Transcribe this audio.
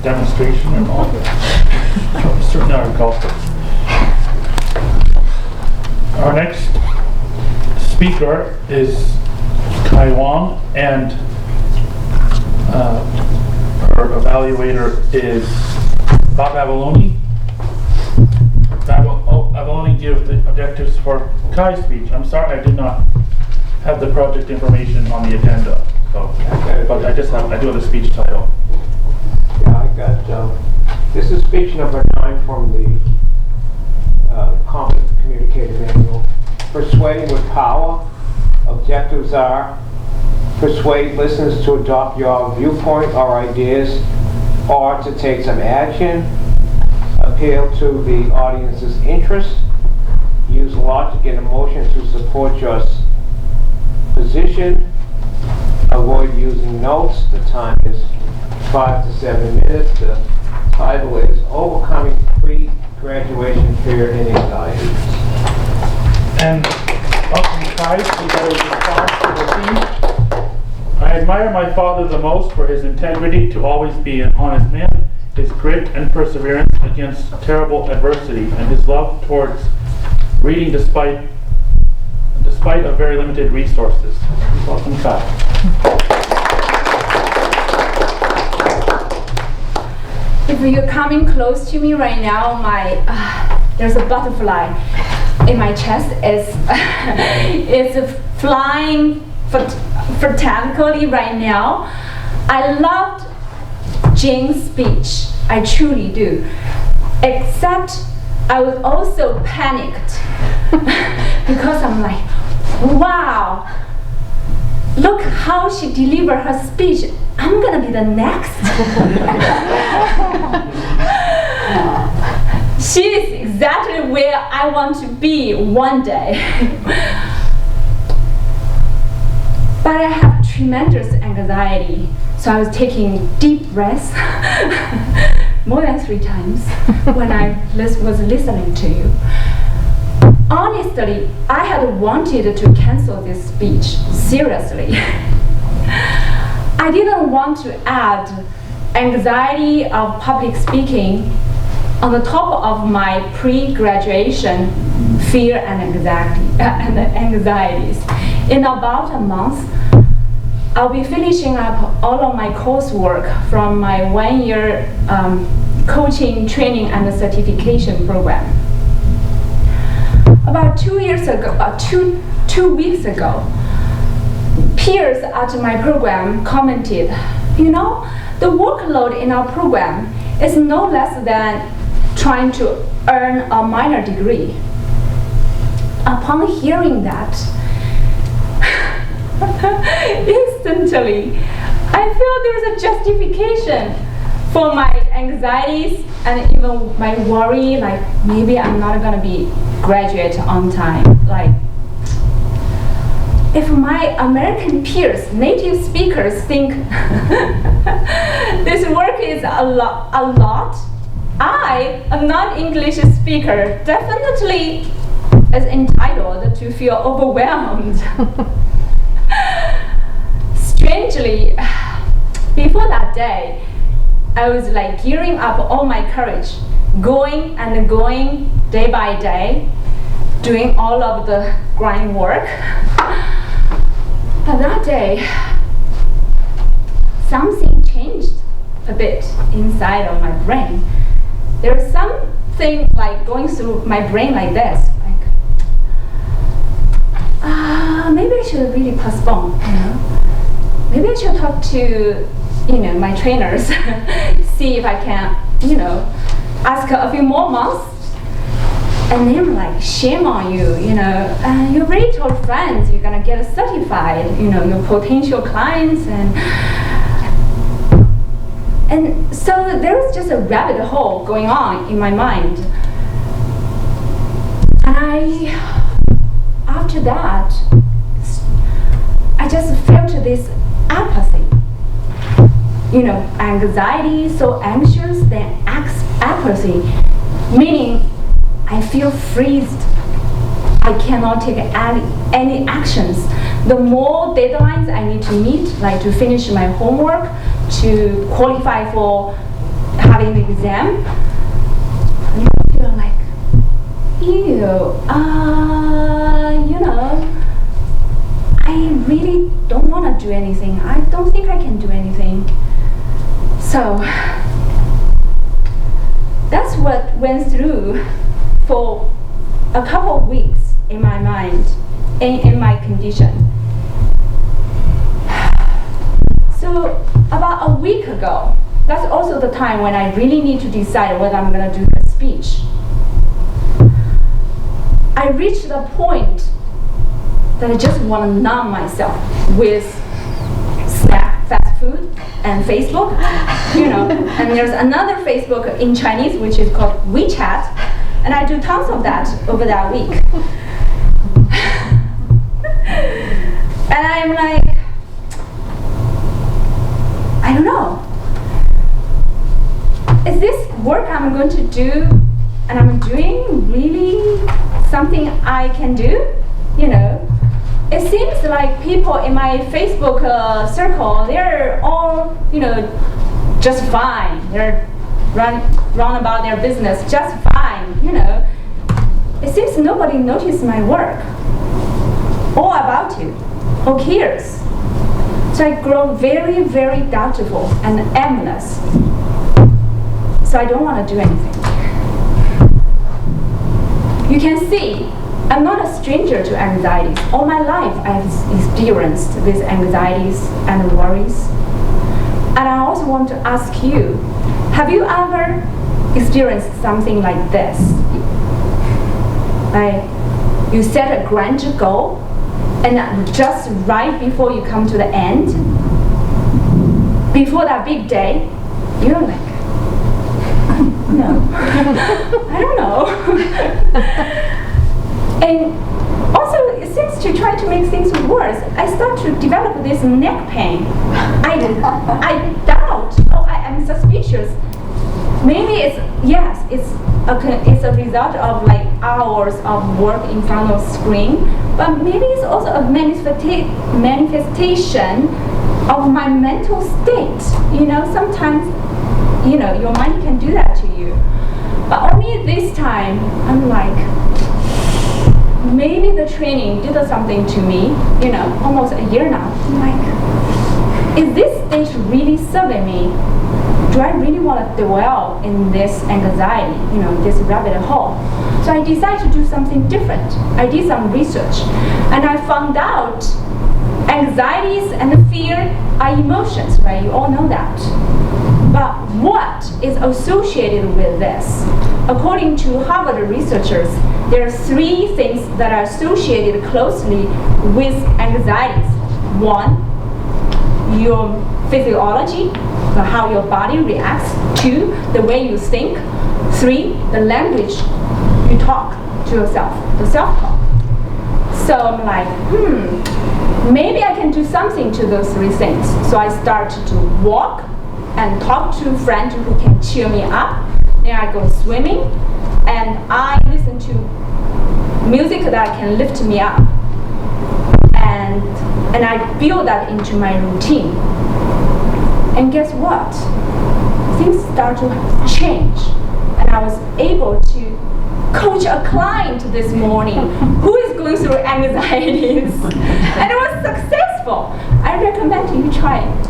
demonstration and all that. Certainly I recall. Our next speaker is Kai Wong, and our evaluator is Bob Avallone. I will only give the objectives for Kai's speech. I'm sorry I did not have the project information on the agenda, so, but I do have the speech title. Yeah, I got, this is speech number 9 from the Competent Communicator Manual. Persuading with power. Objectives are: persuade listeners to adopt your viewpoint or ideas, or to take some action. Appeal to the audience's interest. Use logic and emotion to support your position. Avoid using notes. The time is 5 to 7 minutes. The title is Overcoming Pre-Graduation Fear and Anxiety. And welcome, Kai, to the response to the theme. I admire my father the most for his integrity to always be an honest man, his grit and perseverance against terrible adversity, and his love towards reading despite of very limited resources. Welcome, Kai. If you're coming close to me right now, there's a butterfly in my chest. It's flying frantically right now. I loved Jane's speech. I truly do. Except I was also panicked because I'm like, wow, look how she delivered her speech. I'm gonna be the next. She is exactly where I want to be one day. But I have tremendous anxiety, so I was taking deep breaths more than 3 times when I was listening to you. Honestly, I had wanted to cancel this speech, seriously. I didn't want to add anxiety of public speaking on the top of my pre-graduation fear and anxieties. In about a month, I'll be finishing up all of my coursework from my 1-year coaching, training, and certification program. About 2 weeks ago, peers at my program commented, you know, the workload in our program is no less than trying to earn a minor degree. Upon hearing that, instantly, I feel there's a justification for my anxieties and even my worry, like maybe I'm not gonna be graduate on time. Like, if my American peers, native speakers, think this work is a lot, I, a non-English speaker, definitely is entitled to feel overwhelmed. Strangely, before that day, I was like gearing up all my courage, going day by day, doing all of the grind work. But that day, something changed a bit inside of my brain. There was something like going through my brain like this, like, maybe I should really postpone, you know? Maybe I should talk to, you know, my trainers, see if I can, you know, ask a few more months. And they're like, shame on you, you know, you already told friends you're gonna get certified, you know, your potential clients, and so there was just a rabbit hole going on in my mind. And after that, I just felt this apathy, you know, anxiety, so anxious, then apathy, meaning I feel freezed. I cannot take any actions. The more deadlines I need to meet, like to finish my homework, to qualify for studying the exam, you feel like, ew, I really don't want to do anything. I don't think I can do anything. So that's what went through for a couple of weeks in my mind, in my condition. So about a week ago, that's also the time when I really need to decide whether I'm going to do the speech. I reached the point that I just want to numb myself with snack, fast food, and Facebook, And there's another Facebook in Chinese which is called WeChat, and I do tons of that over that week. And I'm like, I don't know. Is this work I'm going to do and I'm doing really something I can do? It seems like people in my Facebook circle, they're all, just fine. They're run about their business just fine, It seems nobody noticed my work, or about it, or cares. So I grow very, very doubtful and aimless. So I don't want to do anything. You can see, I'm not a stranger to anxieties. All my life I have experienced these anxieties and worries. And I also want to ask you, have you ever experienced something like this? Like you set a grand goal, and just right before you come to the end, before that big day, you're like, no, I don't know. And also, it seems to try to make things worse. I start to develop this neck pain. I doubt, I'm suspicious. Maybe it's a result of like hours of work in front of screen, but maybe it's also a manifestation of my mental state. Sometimes, your mind can do that to you. But only this time, I'm like, maybe the training did something to me, almost a year now. I'm like, is this stage really serving me? Do I really want to dwell in this anxiety, this rabbit hole? So I decided to do something different. I did some research, and I found out anxieties and fear are emotions, right? You all know that. But what is associated with this? According to Harvard researchers, there are 3 things that are associated closely with anxieties. 1, your physiology, how your body reacts. 2, the way you think. 3, the language you talk to yourself, the self-talk. So I'm like, maybe I can do something to those 3 things. So I start to walk and talk to friends who can cheer me up. Then I go swimming, and I listen to music that can lift me up. And I build that into my routine. And guess what? Things start to change. And I was able to coach a client this morning who is going through anxieties. And it was successful. I recommend you try it.